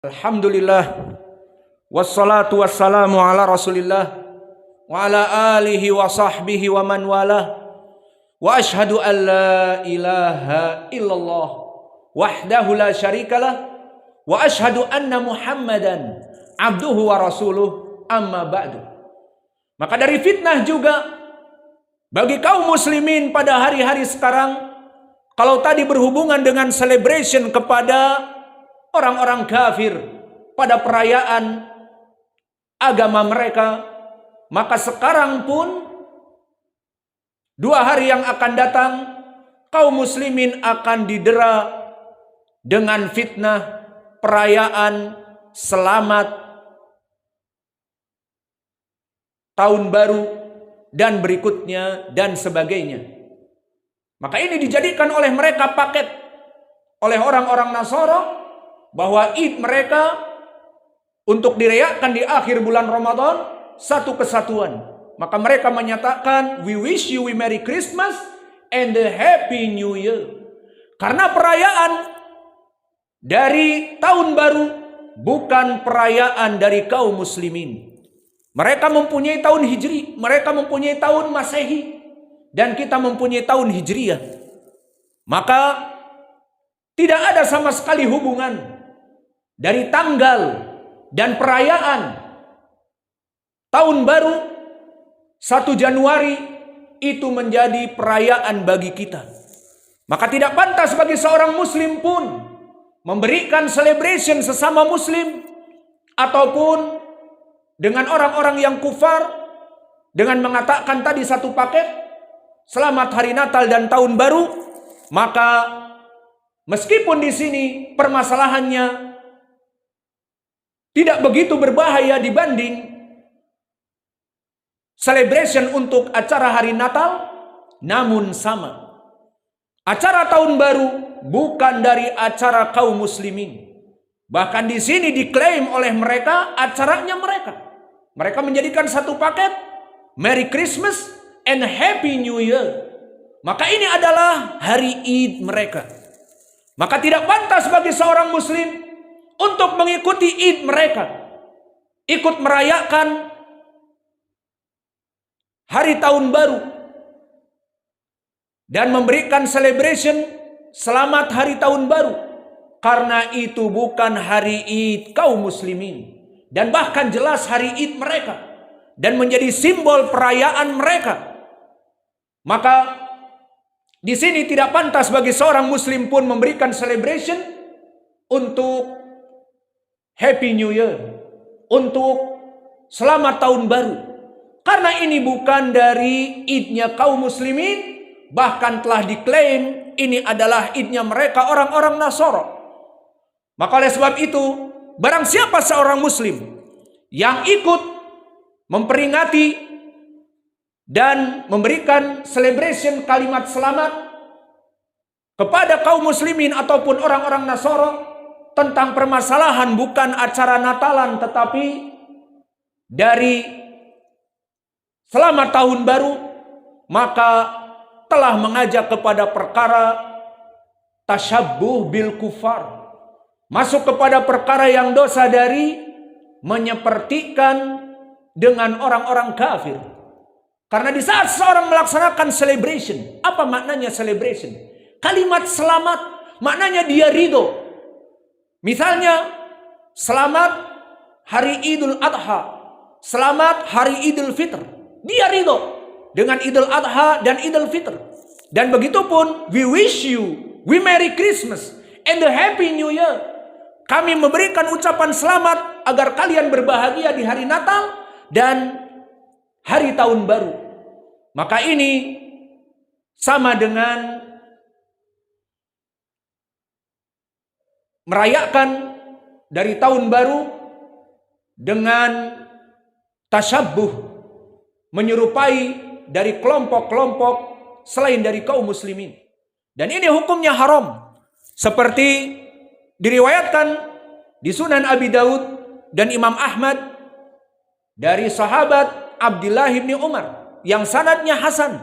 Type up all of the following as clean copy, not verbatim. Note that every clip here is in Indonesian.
Alhamdulillah wassalatu wassalamu ala Rasulillah wa ala alihi wa sahbihi wa man walah wa ashhadu an la ilaha illallah wahdahu la syarikalah wa ashhadu anna Muhammadan abduhu wa rasuluh amma ba'du. Maka dari fitnah juga bagi kaum muslimin pada hari-hari sekarang, kalau tadi berhubungan dengan celebration kepada orang-orang kafir pada perayaan agama mereka, maka sekarang pun 2 hari yang akan datang kaum muslimin akan didera dengan fitnah perayaan selamat tahun baru dan berikutnya dan sebagainya. Maka ini dijadikan oleh mereka paket oleh orang-orang Nasara bahwa Id mereka untuk dirayakan di akhir bulan Ramadan satu kesatuan. Maka mereka menyatakan we wish you a Merry Christmas and a Happy New Year. Karena perayaan dari tahun baru bukan perayaan dari kaum muslimin. Mereka mempunyai tahun Hijri, mereka mempunyai tahun Masehi, dan kita mempunyai tahun Hijriyah. Maka tidak ada sama sekali hubungan dari tanggal dan perayaan tahun baru 1 Januari itu menjadi perayaan bagi kita. Maka tidak pantas bagi seorang muslim pun memberikan celebration sesama muslim ataupun dengan orang-orang yang kufar dengan mengatakan tadi satu paket selamat hari Natal dan tahun baru. Maka meskipun di sini permasalahannya tidak begitu berbahaya dibanding celebration untuk acara hari Natal, namun sama. Acara tahun baru bukan dari acara kaum muslimin. Bahkan di sini diklaim oleh mereka acaranya mereka. Mereka menjadikan satu paket Merry Christmas and Happy New Year. Maka ini adalah hari Id mereka. Maka tidak pantas bagi seorang muslim untuk mengikuti Id mereka, ikut merayakan hari tahun baru dan memberikan celebration selamat hari tahun baru, karena itu bukan hari Id kaum muslimin dan bahkan jelas hari Id mereka dan menjadi simbol perayaan mereka. Maka di sini tidak pantas bagi seorang muslim pun memberikan celebration untuk Happy New Year, untuk selamat tahun baru. Karena ini bukan dari idnya kaum muslimin, bahkan telah diklaim ini adalah idnya mereka orang-orang Nasara. Maka oleh sebab itu, barang siapa seorang muslim yang ikut memperingati dan memberikan celebration kalimat selamat kepada kaum muslimin ataupun orang-orang Nasara tentang permasalahan bukan acara Natalan tetapi dari selamat tahun baru, maka telah mengajak kepada perkara tasyabbuh bil kufar, masuk kepada perkara yang dosa dari menyepertikan dengan orang-orang kafir. Karena di saat seorang melaksanakan celebration, apa maknanya celebration? Kalimat selamat maknanya dia ridho. Misalnya, selamat hari Idul Adha, selamat hari Idul Fitr. Dia ridho dengan Idul Adha dan Idul Fitr. Dan begitu pun, we wish you, we Merry Christmas and a Happy New Year. Kami memberikan ucapan selamat agar kalian berbahagia di hari Natal dan hari tahun baru. Maka ini sama dengan merayakan dari tahun baru dengan tasyabbuh, menyerupai dari kelompok-kelompok selain dari kaum muslimin. Dan ini hukumnya haram, seperti diriwayatkan di Sunan Abi Daud dan Imam Ahmad dari sahabat Abdullah bin Umar yang sanadnya hasan.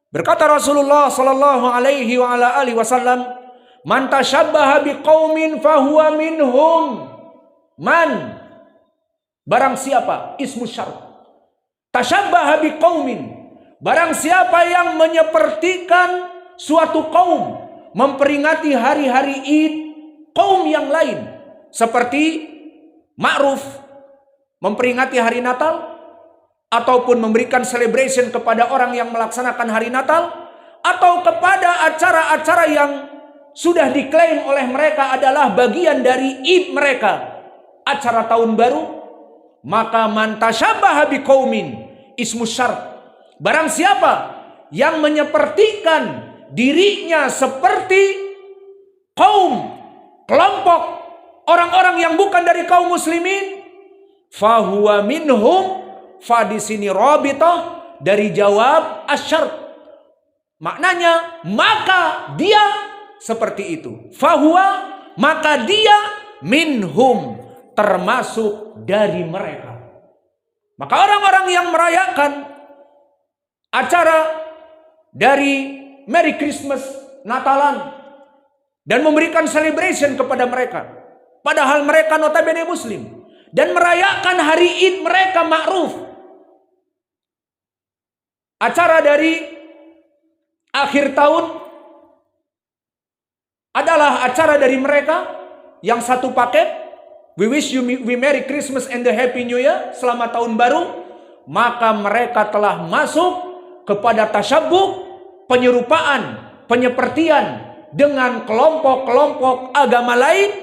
Berkata Rasulullah sallallahu alaihi wa ala alihi wasallam, man tashabbaha biqaumin fahuwa minhum. Man, barang siapa, ismu syarat. Tashabbaha biqaumin, barang siapa yang menyepertikan suatu kaum, memperingati hari-hari Id kaum yang lain, seperti ma'ruf, memperingati hari Natal, ataupun memberikan celebration kepada orang yang melaksanakan hari Natal, atau kepada acara-acara yang sudah diklaim oleh mereka adalah bagian dari Id mereka, acara tahun baru, maka man tashabbaha biqaumin ismu syart, barang siapa yang menyepertikan dirinya seperti kaum, kelompok orang-orang yang bukan dari kaum muslimin, fahuwa minhum, fa di sini rabithah dari jawab asyart, maknanya maka dia seperti itu. Fahuwa, maka dia minhum, termasuk dari mereka. Maka orang-orang yang merayakan acara dari Merry Christmas, Natalan, dan memberikan celebration kepada mereka, padahal mereka notabene muslim, dan merayakan hari Id mereka ma'ruf, acara dari akhir tahun adalah acara dari mereka yang satu paket, we wish you we Merry Christmas and the Happy New Year, selamat tahun baru, maka mereka telah masuk kepada tasyabbuh, penyerupaan, penyepertian dengan kelompok-kelompok agama lain,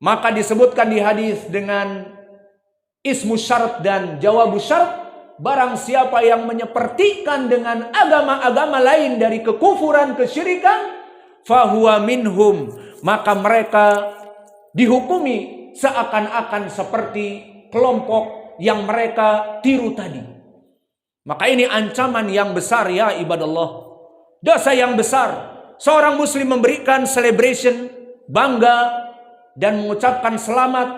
maka disebutkan di hadis dengan ismu syarat dan jawabu syarat, barang siapa yang menyepertikan dengan agama-agama lain dari kekufuran, kesyirikan, fahuwa minhum, maka mereka dihukumi seakan-akan seperti kelompok yang mereka tiru tadi. Maka ini ancaman yang besar ya ibadallah, dosa yang besar. Seorang muslim memberikan celebration, bangga dan mengucapkan selamat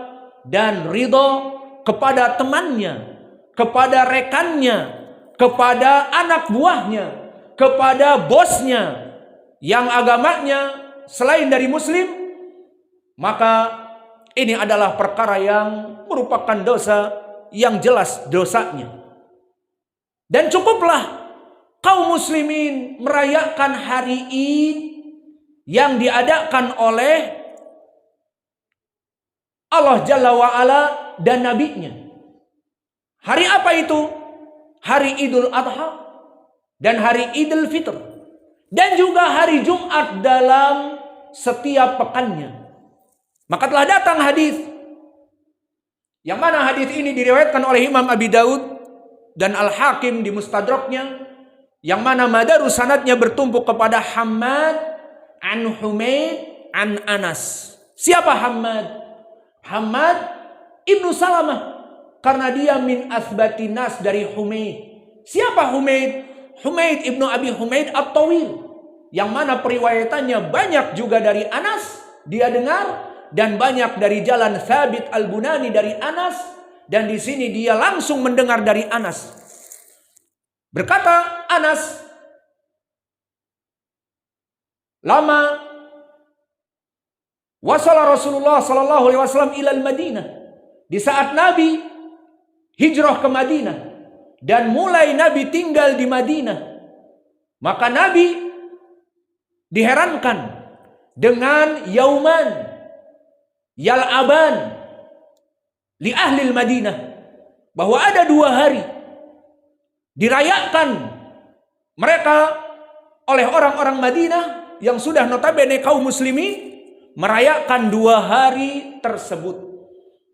dan ridho kepada temannya, kepada rekannya, kepada anak buahnya, kepada bosnya yang agamanya selain dari muslim, maka ini adalah perkara yang merupakan dosa yang jelas dosanya. Dan cukuplah kaum muslimin merayakan hari Id yang diadakan oleh Allah Jalla wa'ala dan nabinya. Hari apa itu? Hari Idul Adha dan hari Idul Fitr, dan juga hari Jumat dalam setiap pekannya. Maka telah datang hadis, yang mana hadis ini diriwayatkan oleh Imam Abi Daud dan Al-Hakim di Mustadraknya, yang mana madaru sanadnya bertumpu kepada Hammad an Humaid an Anas. Siapa Hammad? Hammad ibnu Salamah, karena dia min asbatinas dari Humaid. Siapa Humaid? Humaid ibnu Abi Humaid At-Tawil, yang mana periwayatannya banyak juga dari Anas, dia dengar, dan banyak dari jalan Thabit Al-Bunani dari Anas, dan di sini dia langsung mendengar dari Anas. Berkata Anas, lama wasala Rasulullah sallallahu alaihi wasallam ilal Madinah, di saat Nabi hijrah ke Madinah dan mulai Nabi tinggal di Madinah, maka Nabi diherankan dengan yauman yal'aban li ahli Madinah, bahwa ada 2 hari dirayakan mereka oleh orang-orang Madinah yang sudah notabene kaum muslimin, merayakan 2 hari tersebut.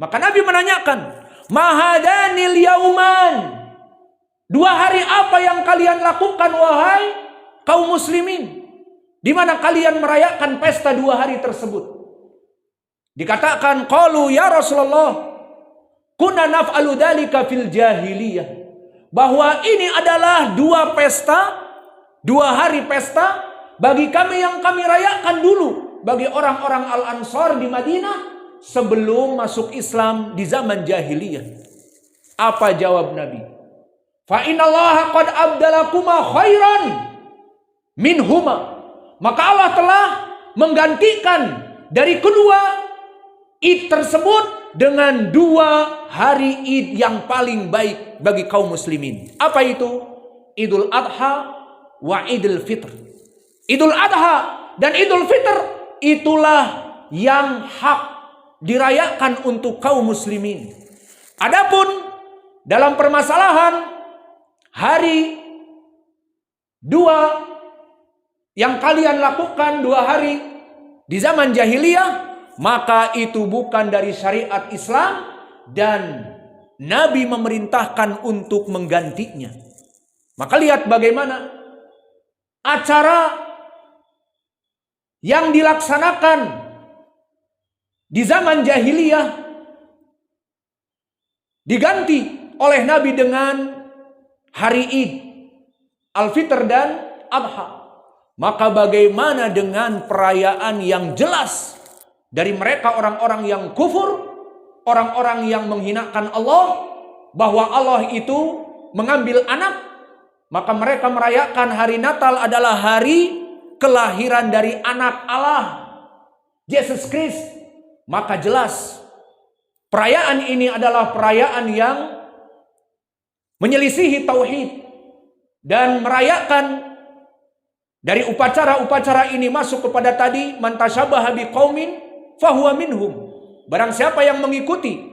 Maka Nabi menanyakan, mahadanil yauman, 2 hari apa yang kalian lakukan wahai kaum muslimin, di mana kalian merayakan pesta 2 hari tersebut? Dikatakan, qalu ya Rasulullah, kunna naf'alu dzalika fil jahiliyah, bahwa ini adalah 2 pesta, 2 hari pesta bagi kami yang kami rayakan dulu, bagi orang-orang Al-Ansar di Madinah sebelum masuk Islam di zaman jahiliyah. Apa jawab Nabi? Fa innallaha qad abdalakuma khairan minhuma, maka Allah telah menggantikan dari kedua Id tersebut dengan 2 hari Id yang paling baik bagi kaum muslimin. Apa itu? Idul Adha wa Idul Fitr. Idul Adha dan Idul Fitr itulah yang hak dirayakan untuk kaum muslimin. Adapun dalam permasalahan hari 2 yang kalian lakukan 2 hari di zaman jahiliyah, maka itu bukan dari syariat Islam dan Nabi memerintahkan untuk menggantinya. Maka lihat bagaimana acara yang dilaksanakan di zaman jahiliyah diganti oleh Nabi dengan hari Id, Al-Fitr dan Adha. Maka bagaimana dengan perayaan yang jelas dari mereka orang-orang yang kufur, orang-orang yang menghinakan Allah, bahwa Allah itu mengambil anak, maka mereka merayakan hari Natal adalah hari kelahiran dari anak Allah, Yesus Kristus. Maka jelas perayaan ini adalah perayaan yang menyelisihi tauhid dan merayakan dari upacara-upacara ini masuk kepada tadi man tasyabaha biqaumin fahuwa minhum. Barang siapa yang mengikuti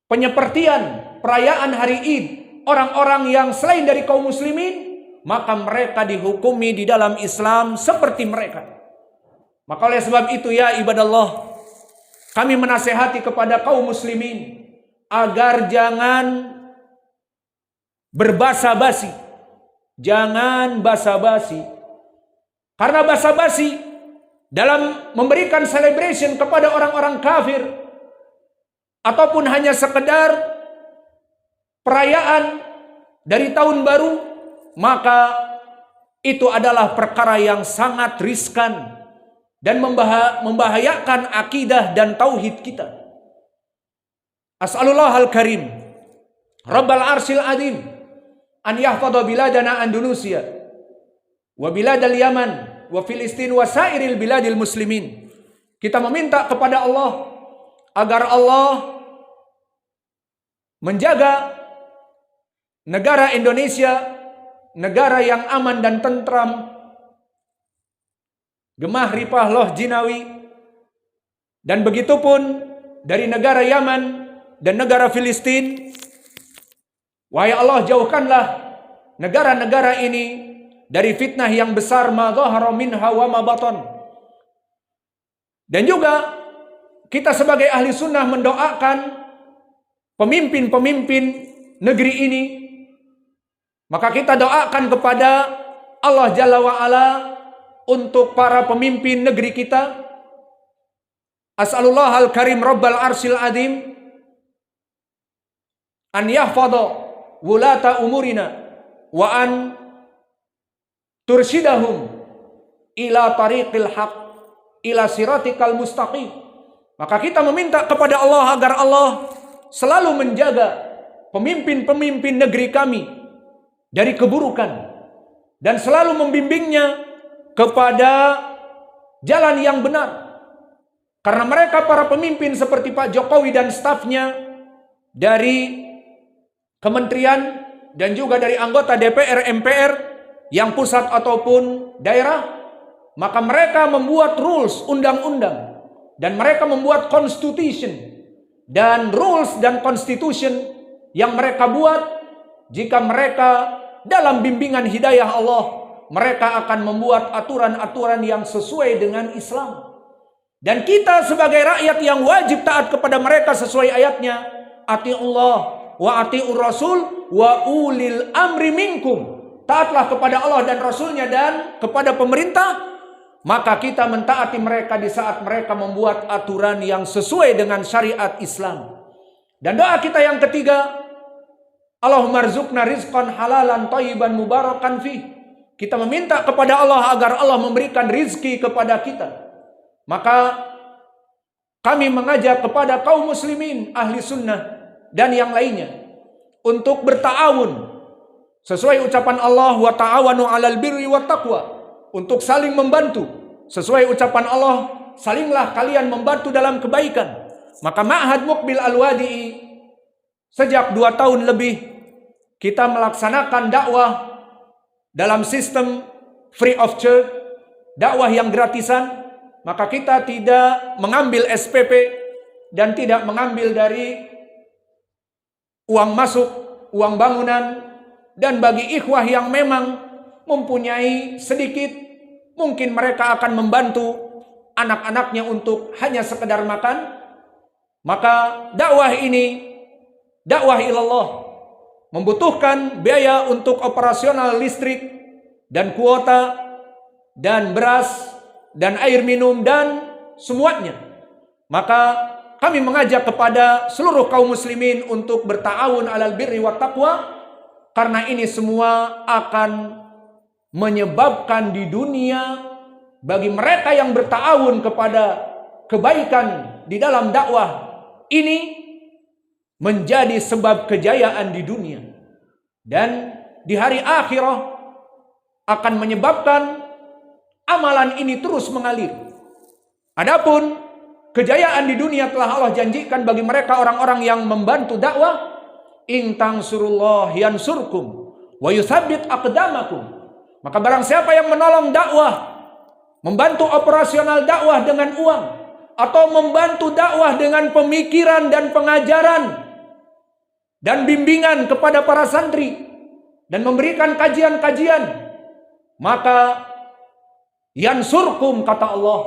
penyepertian perayaan hari Id orang-orang yang selain dari kaum muslimin, maka mereka dihukumi di dalam Islam seperti mereka. Maka oleh sebab itu ya ibadallah, kami menasehati kepada kaum muslimin agar jangan berbasa-basi. Jangan basa-basi. Karena basa-basi dalam memberikan celebration kepada orang-orang kafir ataupun hanya sekedar perayaan dari tahun baru, maka itu adalah perkara yang sangat riskan dan membahayakan akidah dan tauhid kita. As'alullah al-karim Rabbal arsyil azim an yahfadha biladana Andalusia wa biladal Yaman wa Filistin wa sairil biladil muslimin. Kita meminta kepada Allah agar Allah menjaga negara Indonesia, negara yang aman dan tentram, gemah ripah loh jinawi, dan begitu pun dari negara Yaman dan negara Filistin. Wahai Allah, jauhkanlah negara-negara ini dari fitnah yang besar, ma dhahara minha wa ma batan. Dan juga kita sebagai ahli sunnah mendoakan pemimpin-pemimpin negeri ini. Maka kita doakan kepada Allah Jalla wa'ala untuk para pemimpin negeri kita. As'alullah al-karim Rabbal arsyil azim an yahfadha wulata umurina wa an tursyidahum ila tariqil haq ila siratikal mustaqim. Maka kita meminta kepada Allah agar Allah selalu menjaga pemimpin-pemimpin negeri kami dari keburukan dan selalu membimbingnya kepada jalan yang benar. Karena mereka para pemimpin seperti Pak Jokowi dan stafnya dari kementerian dan juga dari anggota DPR, MPR yang pusat ataupun daerah, maka mereka membuat rules, undang-undang, dan mereka membuat constitution dan rules dan constitution yang mereka buat. Jika mereka dalam bimbingan hidayah Allah, mereka akan membuat aturan-aturan yang sesuai dengan Islam. Dan kita sebagai rakyat yang wajib taat kepada mereka sesuai ayatnya, atiullah wa atiur rasul wa ulil amri minkum. Taatlah kepada Allah dan Rasulnya dan kepada pemerintah. Maka kita mentaati mereka di saat mereka membuat aturan yang sesuai dengan syariat Islam. Dan doa kita yang ketiga, Allahumma rzuqna rizqan halalan thayyiban mubarakan fih. Kita meminta kepada Allah agar Allah memberikan rizki kepada kita. Maka kami mengajak kepada kaum muslimin, ahli sunnah dan yang lainnya untuk berta'awun sesuai ucapan Allah, wa ta'awanu 'alal birri wat taqwa, untuk saling membantu sesuai ucapan Allah, salinglah kalian membantu dalam kebaikan. Maka Ma'had Muqbil Al-Wadi'i sejak 2 tahun lebih kita melaksanakan dakwah dalam sistem free of charge, dakwah yang gratisan. Maka kita tidak mengambil SPP dan tidak mengambil dari uang masuk, uang bangunan. Dan bagi ikhwah yang memang mempunyai sedikit, mungkin mereka akan membantu anak-anaknya untuk hanya sekedar makan. Maka dakwah ini, dakwah ilallah, membutuhkan biaya untuk operasional listrik dan kuota dan beras dan air minum dan semuanya. Maka kami mengajak kepada seluruh kaum muslimin untuk berta'awun alal birri wat taqwa, karena ini semua akan menyebabkan di dunia bagi mereka yang berta'awun kepada kebaikan di dalam dakwah ini menjadi sebab kejayaan di dunia, dan di hari akhirah akan menyebabkan amalan ini terus mengalir. Adapun kejayaan di dunia telah Allah janjikan bagi mereka orang-orang yang membantu dakwah. In tansurullah yansurkum wa yutsabbit aqdamakum. Maka barang siapa yang menolong dakwah, membantu operasional dakwah dengan uang, atau membantu dakwah dengan pemikiran dan pengajaran dan bimbingan kepada para santri dan memberikan kajian-kajian, maka yansurkum, kata Allah,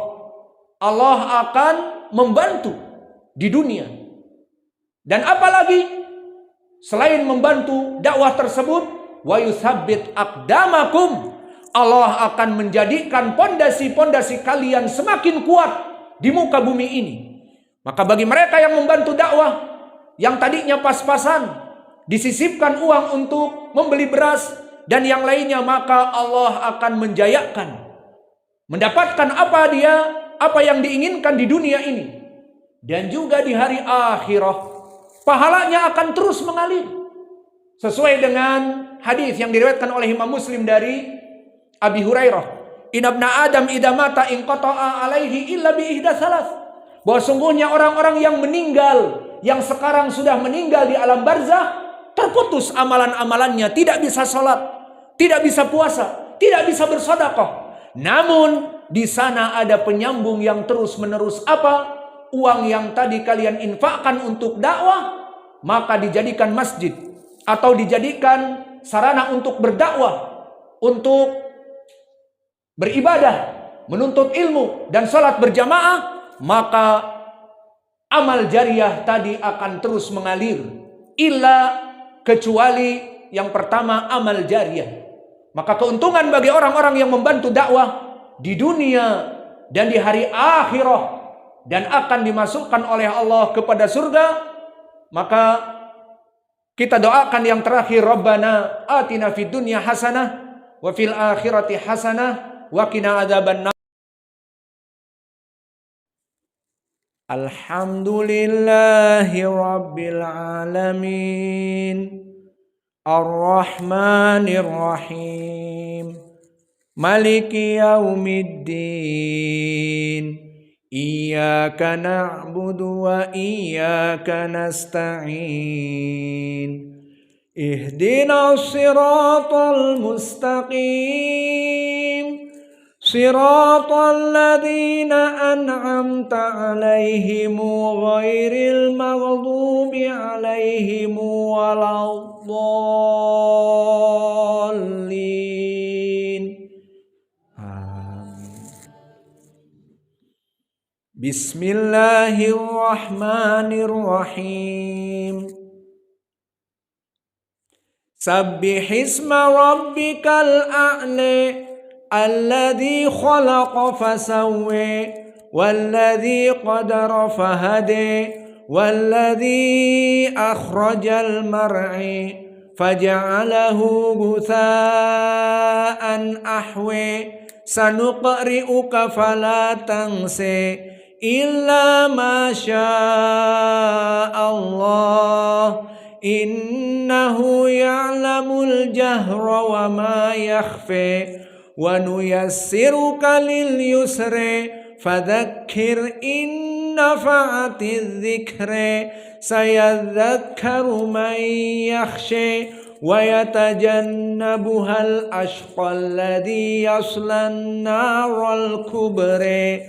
Allah akan membantu di dunia. Dan apalagi selain membantu dakwah tersebut, wa yutsabbit aqdamakum, Allah akan menjadikan pondasi-pondasi kalian semakin kuat di muka bumi ini. Maka bagi mereka yang membantu dakwah, yang tadinya pas-pasan disisipkan uang untuk membeli beras dan yang lainnya, maka Allah akan menjayakan, mendapatkan apa yang diinginkan di dunia ini, dan juga di hari akhirah pahalanya akan terus mengalir. Sesuai dengan hadis yang diriwayatkan oleh Imam Muslim dari Abi Hurairah, inna ibna Adam idza mata inqata'a alaihi illa bi ihda salas. Bahwa sungguhnya orang-orang yang meninggal, yang sekarang sudah meninggal di alam barzah, terputus amalan-amalannya, tidak bisa sholat, tidak bisa puasa, tidak bisa bersedekah. Namun di sana ada penyambung yang terus-menerus. Apa? Uang yang tadi kalian infakkan untuk dakwah, maka dijadikan masjid atau dijadikan sarana untuk berdakwah, untuk beribadah, menuntut ilmu dan salat berjamaah, maka amal jariah tadi akan terus mengalir. Illa, kecuali yang pertama, amal jariah. Maka keuntungan bagi orang-orang yang membantu dakwah di dunia dan di hari akhirah, dan akan dimasukkan oleh Allah kepada surga. Maka kita doakan yang terakhir, Rabbana atina fid dunya hasanah wa fil akhirati hasanah wa qina adzabannar. Alhamdulillahi rabbil alamin, arrahmanir rahim, maliki yaumiddin. Iyyaka na'budu wa iyyaka nasta'in. Ihdinas siratal mustaqim, siratal ladzina an'amta 'alaihim ghairil maghdubi 'alaihim waladdallin. Bismillahirrahmanirrahim. Sabbihisma rabbikal a'la alladzi khalaqa fasawwa walladzi qadara fahada walladzi akhrajal mar'i faja'alahu ghutha'an ahwa sanuqri'uka fala tansa illa ma Allah innahu ya'lamul jahra wa ma yakhfa wa nuyassiruka lil yusra فذكر إن نفعت الذكر سيذكر من يخشى ويتجنبها الأشقى الذي يصلى النار الكبرى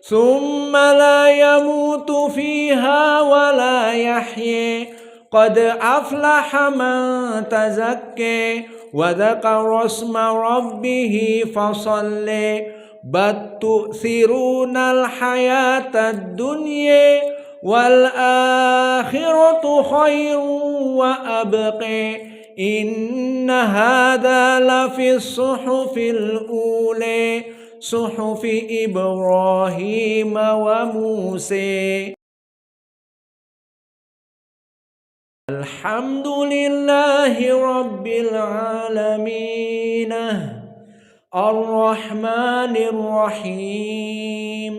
ثم لا يموت فيها ولا يحيى قد أفلح من تزكى وذكر اسم ربه فصلى بل تؤثرون الحياة الدنيا والآخرة خير وأبقى إن هذا لفي الصحف الأولى صحف إبراهيم وموسى. الحمد لله رب العالمين الرحمن الرحيم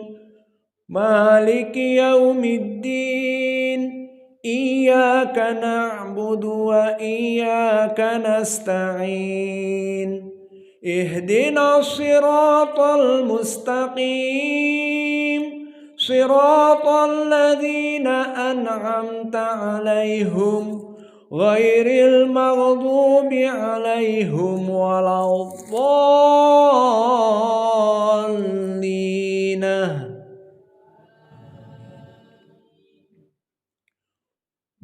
مالك يوم الدين إياك نعبد وإياك نستعين اهدنا الصراط المستقيم صراط الذين أنعمت عليهم غير المغضوب عليهم ولا الضالين.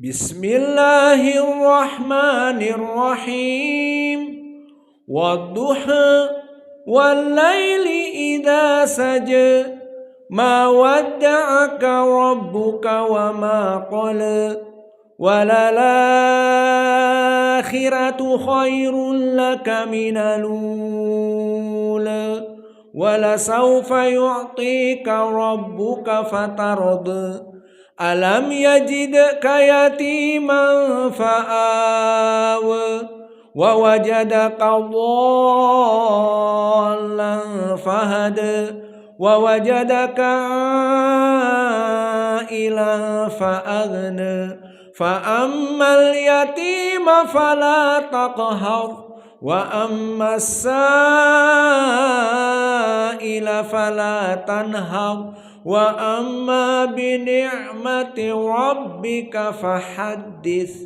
بسم الله الرحمن الرحيم والضحى والليل إذا سجى ما ودعك ربك وما قلى وللآخرة خير لك من الأولى ولسوف يعطيك ربك فترضى ألم يجدك يتيما فآوى ووجدك ضالا فهدى ووجدك عائلا فأغنى فأما اليتيم فلا تقهر وأما السائل فلا تنهر وأما بنعمة ربك فحدث.